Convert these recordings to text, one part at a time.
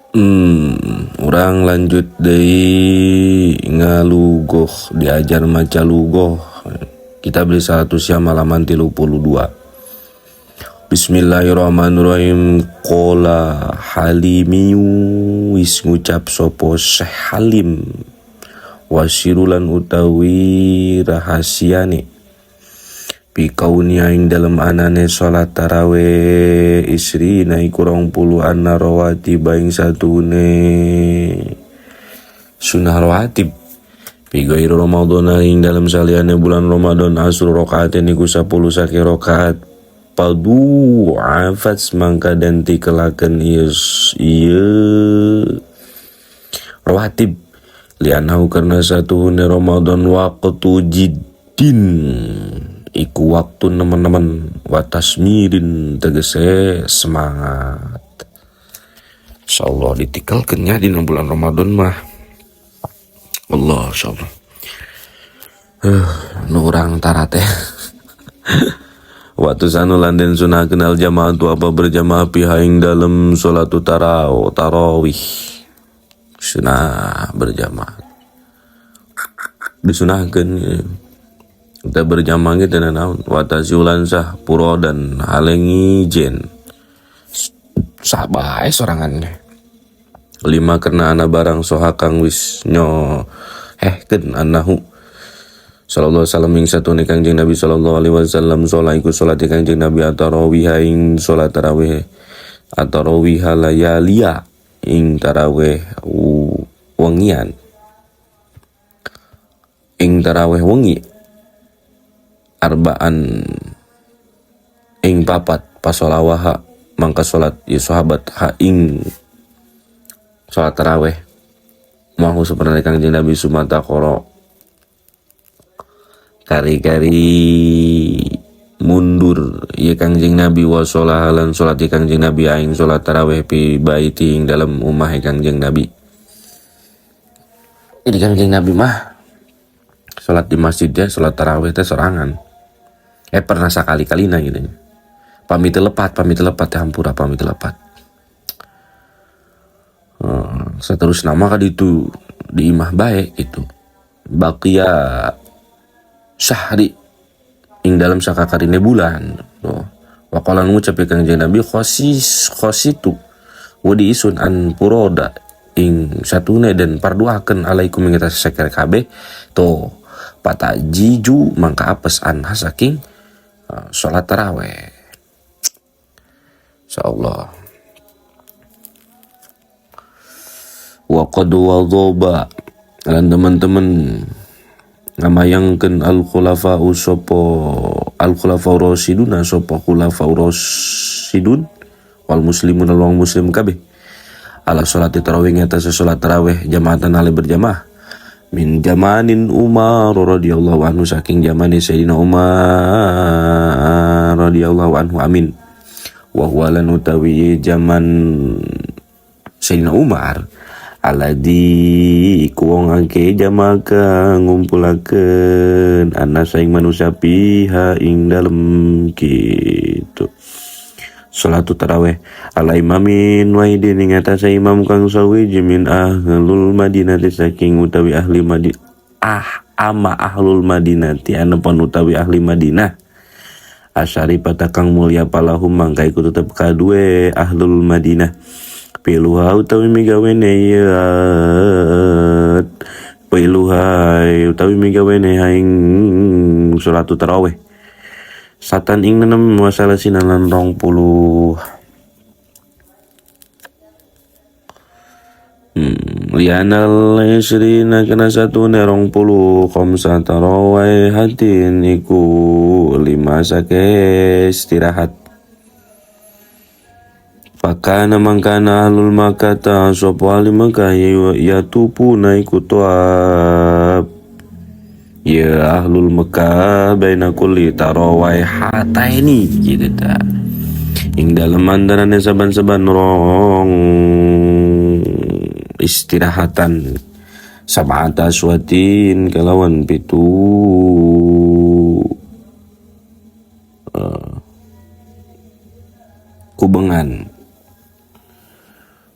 Orang lanjut dari ngalugoh diajar maca lugoh. Kita beli 100 ya malaman 32. Bismillahirrahmanirrahim. Qala halimiu wis ngucap sopo Syekh Halim wasirulan utawi rahasiane bikaunia ing dalam anane sholat taraweh isri naik kurang puluh anna rawatib ing satune sunnah rawatib bigair Ramadan ing dalam saliane bulan Ramadan asru rokaatin iku 10 sake rokaat padu afat mangka dan tikelaken iya rawatib lianahu karena satune Ramadan waqtu jiddin iku waktu teman-teman watasmirin tegese semangat. Insyaallah ditikalkannya di bulan Ramadan mah. Allah insyaallah. Nurang tarate. Waktu sanulan den sunah kenal jamaah tu apa berjamaah pihaing dalam salatu tarawih. Sunah berjamaah. Disunahkan kita berjamaah gitu dan watasiulan sah puro dan halengi jen sabai sorangannya 5 karena anak barang sohakang wis nyo ken anahu sallallahu alaihi wasallam ing satu ni kangjeng Nabi sallallahu alaihi wasallam sholat iku sholat kangjeng Nabi atarawih ing sholat tarawih atarawih layaliya ing tarawih wengian ing tarawih wengi arbaan ing papat pasolawaha mangka salat ya sahabat ha ing salat tarawih mahu seperti kanjeng Nabi sumata koro kari-kari mundur ya kanjeng Nabi wa sholahalan salat ya kanjeng Nabi aing salat tarawih pi baiti ing dalam umah kanjeng Nabi. Jadi kanjeng Nabi mah salat di masjid ya salat tarawih teh sorangan. Pernah sekali-kalina gitu. Pamit lepat ya hampura pamit lepat. Seterus nama kan itu di imah baik itu. Baqiya syahri ing dalam sakakarine bulan. Waqalan ngucap kanjeng Nabi khositu wadi isun an puroda ing satune dan parduakeun alaikum ing atas sekere kabeh to patajiju mangka apes anha saking sholat taraweh. Insyaallah. Wa qad wadhaba lan teman-teman ngamayangkeun al-khulafa rasyidun sapa khulafa rasyidun wal muslimun wal muslim kabeh ala sholat tarawih ing atas sholat tarawih jamaatan ale berjamaah min jamanin Umar radhiyallahu anhu saking zamane Sayyidina Umar radhiyallahu anhu amin wa huwa lan utawi zaman Sayyidina Umar aladi iku wong akeh jamaka ngumpulakeun ana saing manusia piha ing dalem kitu salatu tarawih ala imamin wahidin ing atase imam kang sawiji min ahlul madinati saking utawi ahli Madinah ahlul madinati anepon utawi ahli Madinah asyaripata kang mulya palahum mangka iku tetep kadue ahlul Madinah piluha utawi migawene haing salatu tarawih satan ing 6 masalah sinalan 20 lianal isrina kana satu nerong 20 khamsa tarawih hatin iku 5 sake istirahat pakana mangkana ahlul makata sopo ahli Makkah ya tupu naiku tuab ya ahlul Makkah baina kulli tarawih hataini gitu ta ing dalem antarane saban-saban rong istirahatan sab'ata aswatin kalawan 7 kubengan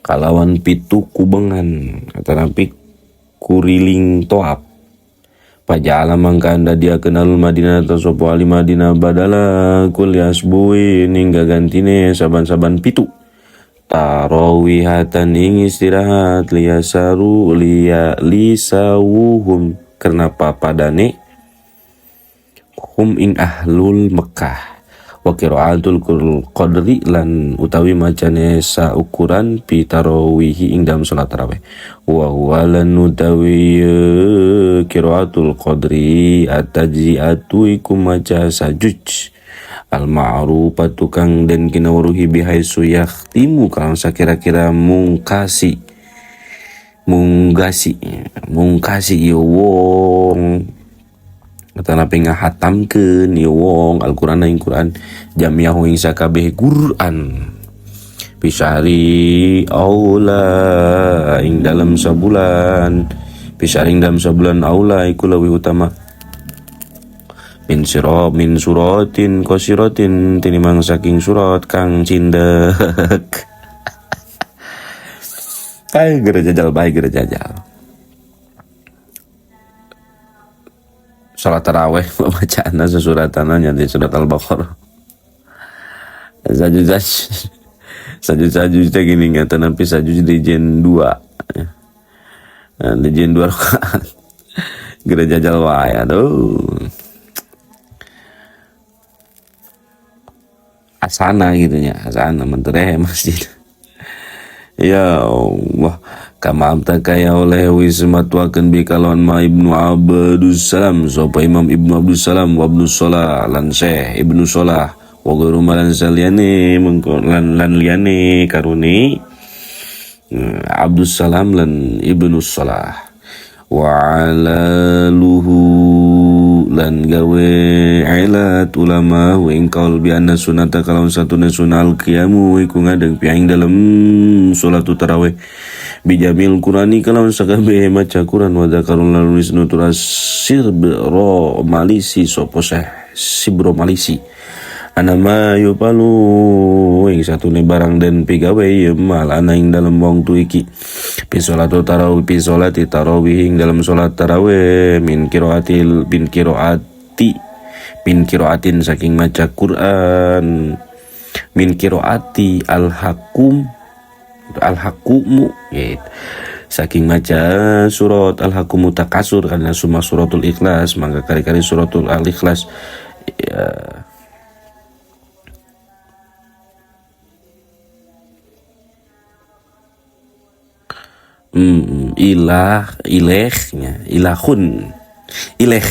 kalawan pitu kubengan atanapi kuriling toap pajala mangkanda dia kenal Madinah atau sopo ali Madinah badala kulias buin hingga gantine saban-saban pitu tarawihatan ing istirahat liyasaru lisawuhum kenapa padane hum ing ahlul Mekah wa qiraatul qadri lan utawi macane saukuran pi tarawih ing dalam salat tarawih wa huwa lan utawi qiraatul qadri atajiatu iku maca sajuj al ma'rufatu kang den kinawruhi bihaisu yakhtimu kalang sakira-kira mungkasi yo wong atanapi ngahatamkeun ieu wong Al-Qur'an ing Qur'an jami'ahu ing sakabeh Qur'an bisari aula ing dalam sabulan bisari ing dalam sabulan aula iku leuwih utama min suratin qasiratin tinimang saking surat kang cindek ay gerejajal salat tarawih bacaanna sesuratannya di surat Al-Baqarah. Sajud teh gini ngata nampi sajud di jen 2. Nah, di jen 2 rakaat. Gereja jajal wae aduh. Asana gitu nya, asana mentereh masjid. Ya Allah, kama amtakaya oleh wismatwakan bikalon ma Ibnu Abdus Salam sopa Imam Ibnu Abdus Salam wa Ibnu Solah lan Syekh Ibnu Solah wa guru malan saliane lan liane karuni Abdus Salam lan Ibnu Solah wa alaluhu lan gawe ilat ulama wa ingkaul bi anna sunata kalau satuna sunal qiyamu iku ngadeng piang dalam salatu tarawih bijamil qurani kalau sakabeh maca Quran wa zakarun lan wisnu turas sibro malisi sopo sibro malisi anama yupalu ing satune barang dan pigawe mal ana ing dalam wong tu iki pi salatu tarawih pi salati tarawih ing dalam salat tarawih min qiraatin saking maca Quran min qiraati al-hakumu gitu. Saking maca surat al-hakumu takasur karena summa suratul ikhlas maka kali-kali suratul al-ikhlas ya. Ileh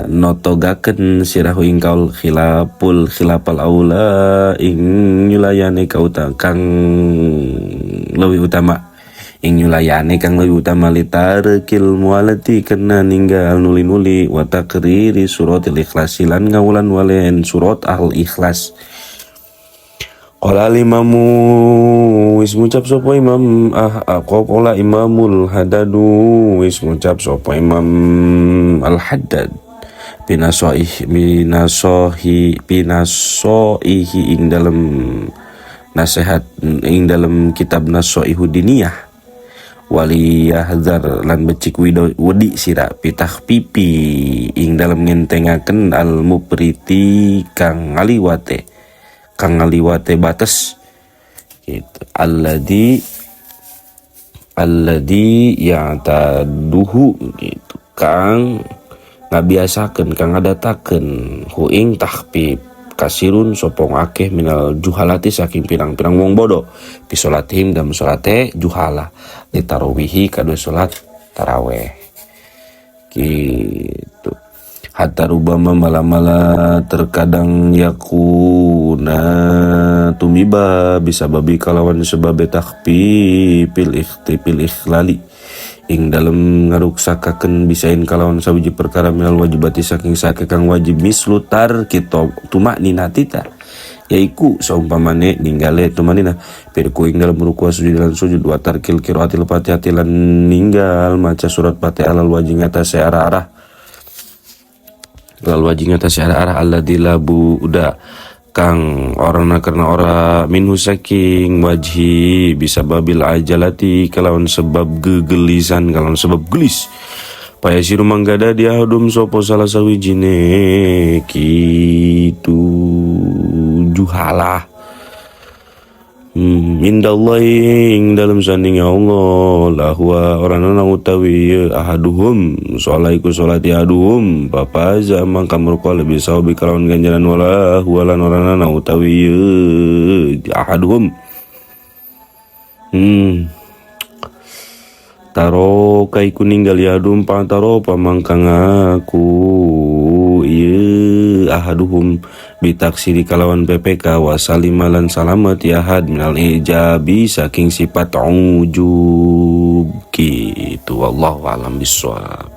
notogaken sirahu ingkaul khilapal aula ing nyulayane kang leuwih utama litarkil mualati kena ninggal nuli-nuli wa takriri suratil ikhlas lan ngawulan walen surat al-ikhlas. Qala al-imamu wis ngucap sapa imam qala imamul hadadu wis ngucap sapa imam al-haddad pinasohi ing dalam nasihat ing dalam kitab nasoihu diniyah wali yahzar lan becik wedi sira pitah pipi ing dalam ngentengaken al-mupriti kang ngaliwate batas gitu alladhi ya'taduhu gitu kang ngabiasakeun kang ngadatakeun hu ing tahpib kasirun sopong akeh minal juhalati saking pirang-pirang wong bodoh fi salatihim dalam salate juhala li tarawihi kadue salat tarawih gitu. Hatta rubama mala-mala terkadang yakuna tumiba bisa babi kalawan sebab takhfifil ikhlali ing dalam ngaruksakaken bisain kalawan sabiji perkara minal wajibati saking sake kang wajib mislutar kita tumak ninatita yaiku saumpamane ninggale tumanina pirku ing dalam ruku sujud lan sujud wa tarkil qiraatil fatihah lan ninggal maca surat Fatihah alal wajib atas arah alladzi la buda kang orangna karena ora minhu saking wajhi bisa babil ajalati kalawan sebab gegelisan kalawan sebab gelis paya siru manggada dia hadum sopo salah sawijine kitu juhalah Indallahi ing dalam sanding Allah lahwa orang nang utawi ahaduhum sholaiku sholati ahaduhum papa zaman kamur ko lebih sawi kalawan ganjaran wala walan orang nang utawi ahaduhum taro kai kuning gali adum pantaro pamangkang aku ahaduhum bitaksiri kalawan PPK wasalimalan salamat yahad minal ijabi saking sifat ujub gitu wallahu alam bisawab.